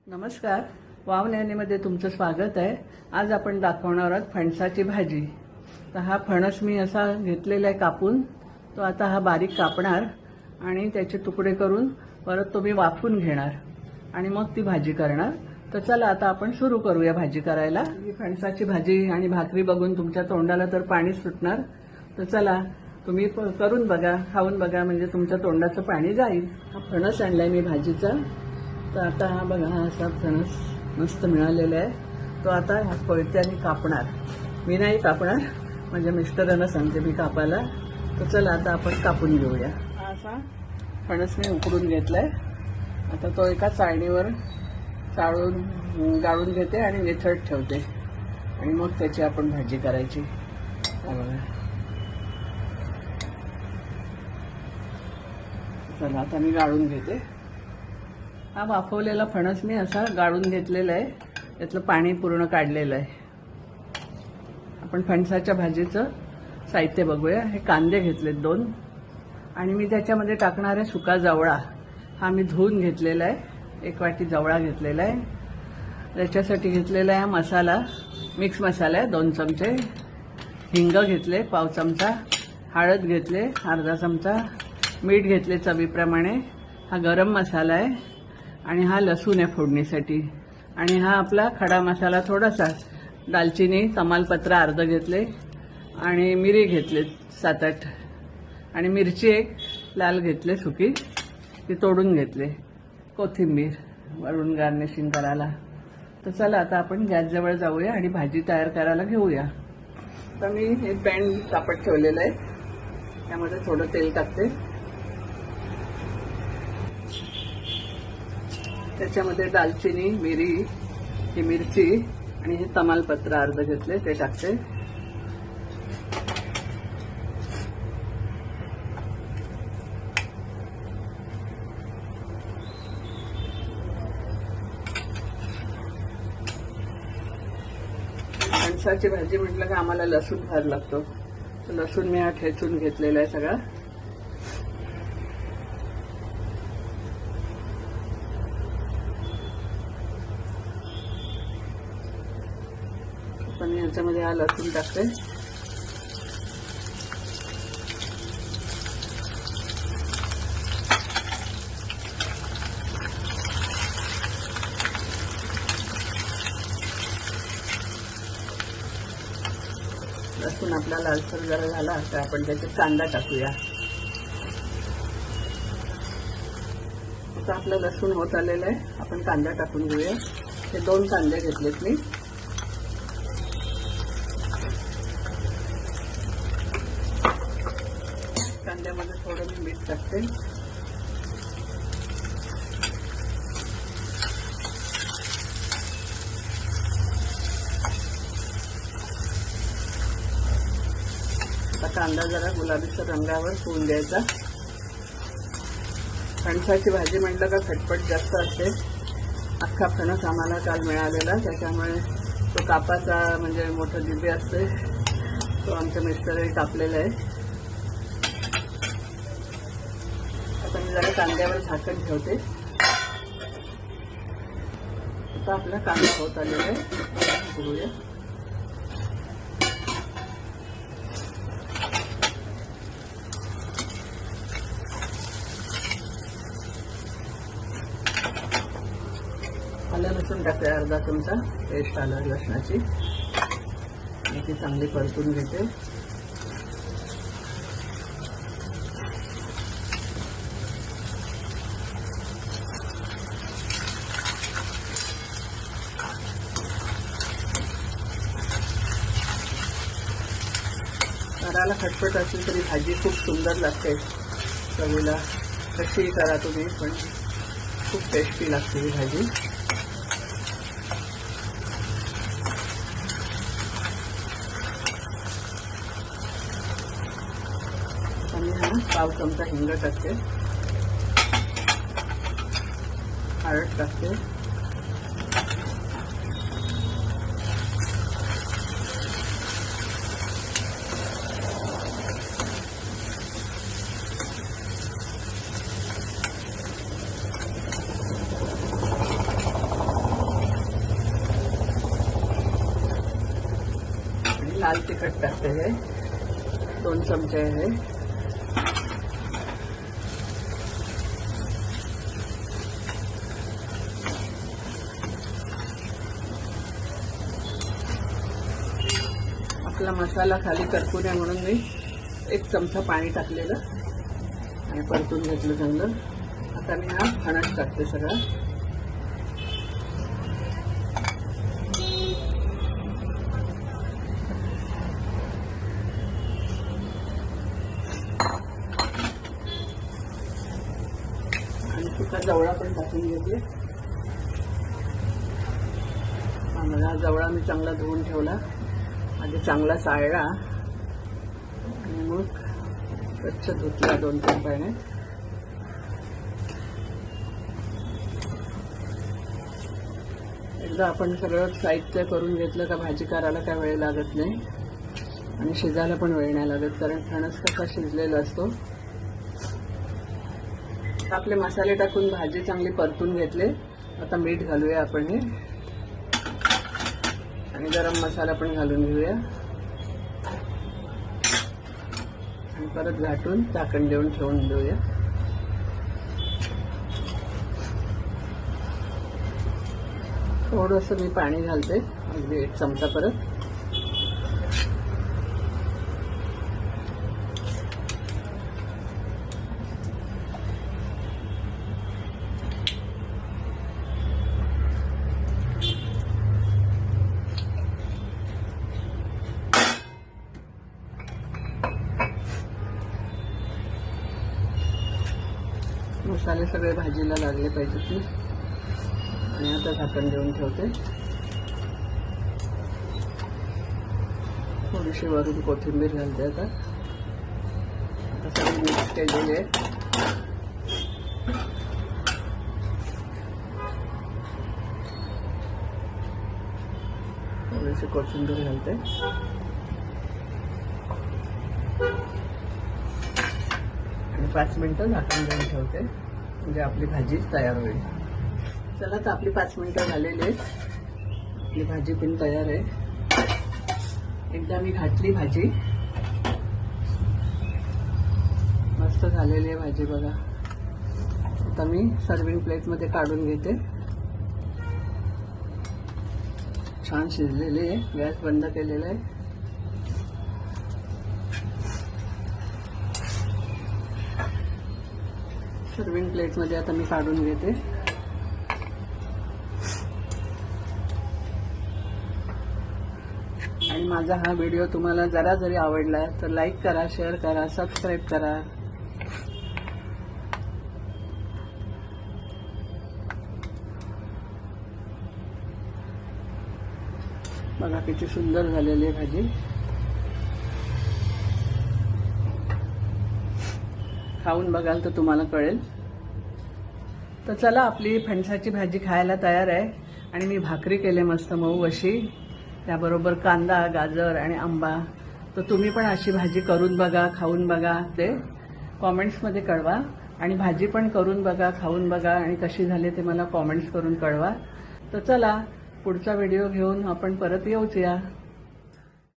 नमस्कार. वाव न्यानीमध्ये तुमचं स्वागत आहे. आज आपण दाखवणार आहोत फणसाची भाजी. तर हा फणस मी असा घेतलेला आहे कापून. तो आता हा बारीक कापणार आणि त्याचे तुकडे करून परत तो मी वाफून घेणार आणि मग ती भाजी करणार. तर चला आता आपण सुरू करूया भाजी करायला. ही फणसाची भाजी आणि भाकरी बघून तुमच्या तोंडाला तर पाणी सुटणार. तर चला तुम्ही करून बघा, खाऊन बघा, म्हणजे तुमच्या तोंडाचं पाणी जाईल. हा फणस आणलाय मी भाजीचा. तर आता हा बघा, हा असा फणस मस्त मिळालेला आहे. तो आता ह्या कोयत्याने कापणार. मी नाही कापणार, म्हणजे मिस्टरांना सांगते मी कापायला. तर चला आता आपण कापून घेऊया. हा असा फणस मी उकडून घेतलाय. आता तो एका चाळणीवर गाळून घेते आणि वेचळत ठेवते आणि मग त्याची आपण भाजी करायची. बघा, चला आता मी गाळून घेते. हा वाफवलेला फणस मी असा गाळून घेतलेला आहे. त्यातलं पाणी पूर्ण काढलेलं आहे. आपण फणसाच्या भाजीचं साहित्य बघूया. हे कांदे घेतलेत 2 आणि मी त्याच्यामध्ये टाकणार आहे सुका जवळा. हा मी धुवून घेतलेला आहे. 1 वाटी जवळा घेतलेला आहे. त्याच्यासाठी घेतलेला आहे मसाला, मिक्स मसाला आहे 2 चमचे. हिंग घेतले 1/2 चमचा. हळद घेतले अर्धा चमचा. मीठ घेतले चवीप्रमाणे. हा गरम मसाला आहे आणि हा लसूण आहे फोडणीसाठी. आणि हा आपला खडा मसाला थोडासा, दालचिनी, तमालपत्र अर्ध घेतले आणि मिरी घेतले 7-8 आणि मिरची 1 लाल घेतले सुकी, ती तोडून घेतले. कोथिंबीर वरून गार्निशिंग करायला. तर चला आता आपण गॅसजवळ जाऊया आणि भाजी तयार करायला घेऊया. तर मी हे पॅन तापत ठेवलेलं आहे. त्यामध्ये थोडं तेल टाकते. त्याच्यामध्ये दालचिनी, मिरी, ही मिरची आणि हे तमालपत्र अर्ध घेतले ते टाकते. फणसाची भाजी म्हटलं की आम्हाला लसूण फार लागतो. लसूण मी हा ठेचून घेतलेला आहे सगळा. पण ह्याच्यामध्ये हा लसूण टाकते. लसूण आपला लालसर जरा झाला तर आपण त्याच्यात कांदा टाकूया. आता आपलं लसूण होत आलेलं आहे. आपण कांदा टाकून घेऊया. हे 2 कांदे घेतलेत मी. कांद्यामध्ये थोडं मी मीठ टाकते. आता कांदा जरा गुलाबीच्या रंगावर होऊन द्यायचा. फणसाची भाजी म्हटलं का खटपट जास्त असते. अख्खा फणस आम्हाला काल मिळालेला, त्याच्यामुळे तो कापाचा म्हणजे मोठं जिबे असते, तो आमच्या मिस्टरही कापलेला आहे. आता मी जरा कांद्यावर झाकण ठेवते. आता आपला कांदा होत आलेला आहे. बघूया. आलं लसूण टाकते अर्धा चमचा. पेस्ट आलं लसणाची. ती चांगली परतून घेते. करायला खटपट असेल तरी भाजी खूप सुंदर लागते. चवीला कशीही करा तुम्ही, पण खूप टेस्टी लागते ही भाजी. आणि हा 1/2 चमचा हिंग टाकते. हळद टाकते. लाल तिखट टाकते आहे, 2 चमचे आहे. आपला मसाला खाली करपू नये म्हणून मी 1 चमचा पाणी टाकलेलं आणि परतून घेतलं चांगलं. आता मी हा फणस टाकते सगळा. आणि सुका जवळा पण टाकून घेते. हा जवळा मी चांगला धुवून ठेवला, आधी चांगला चाळला आणि मग स्वच्छ धुतला 2-3 पाण्यात. एकदा आपण सगळं साहित्य करून घेतलं का भाजी करायला काय वेळ लागत नाही आणि शिजायला पण वेळ नाही लागत, कारण फणस कसा शिजलेला असतो. आपले मसाले टाकून भाजी चांगली परतून घेतले. आता मीठ घालूया आपण हे आणि गरम मसाला पण घालून घेऊया आणि परत घाटून झाकण देऊन ठेवून देऊया. थोडंसं मी पाणी घालते, अगदी 1 चमचा परत. मसाले सगळे भाजीला लागले पाहिजेत मी. आणि आता झाकण देऊन ठेवते. थोडीशी वरून कोथिंबीर घालते. आता सगळी मिक्स केलेली आहे. थोडीशी कोथिंबीर घालते आणि 5 मिनिटं झाकण देऊन ठेवते, म्हणजे आपली भाजी तयार होईल. चला, तर आपली 5 मिनिटं झालेली आहेत. आपली भाजी पण तयार आहे. एकदा मी घातली भाजी, मस्त झालेली आहे भाजी बघा. आता मी सर्विंग प्लेटमध्ये काढून घेते. छान शिजलेली आहे. गॅस बंद केलेला आहे. सर्विंग प्लेटमध्ये आता मी काढून घेते. आणि माझा हा व्हिडिओ तुम्हाला जरा जरी आवडला तर लाईक करा, शेअर करा, सबस्क्राईब करा. बघा किती सुंदर झालेली आहे भाजी. खाऊन बघाल तर तुम्हाला कळेल. तर चला, आपली फणसाची भाजी खायला तयार आहे. आणि मी भाकरी केले मस्त मऊ अशी, त्याबरोबर कांदा, गाजर आणि आंबा. तर तुम्ही पण अशी भाजी करून बघा, खाऊन बघा, ते कॉमेंट्समध्ये कळवा. आणि भाजी पण करून बघा, खाऊन बघा आणि कशी झाली ते मला कॉमेंट्स करून कळवा. तर चला, पुढचा व्हिडिओ घेऊन आपण परत येऊच या.